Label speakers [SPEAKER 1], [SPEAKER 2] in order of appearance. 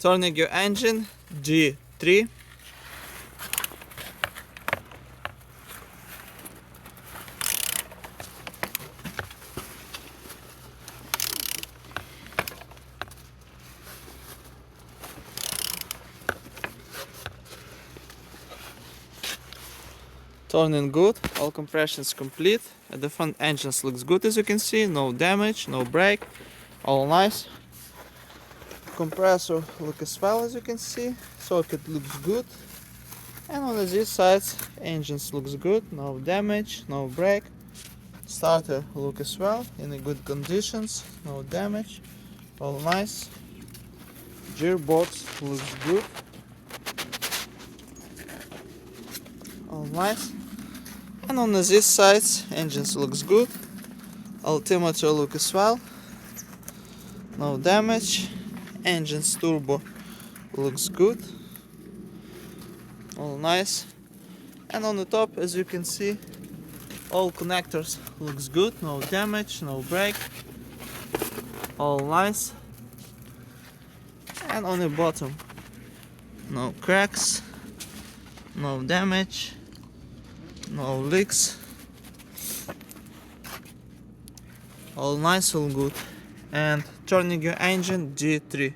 [SPEAKER 1] Turning your engine, G3. Turning good, all compressions complete. At the front engines looks good, as you can see, no damage, no break, all nice. Compressor look as well, as you can see, socket looks good. And on these sides, engines looks good, no damage, no break. Starter look as well, in a good conditions, no damage, all nice. Gearbox looks good, all nice. And on these sides, engines looks good, altimeter look as well, no damage. Engine's turbo looks good, all nice. And on the top, as you can see, all connectors looks good, no damage, no break, all nice. And on the bottom, no cracks, no damage, no leaks, all nice, all good. And turning your engine, G3.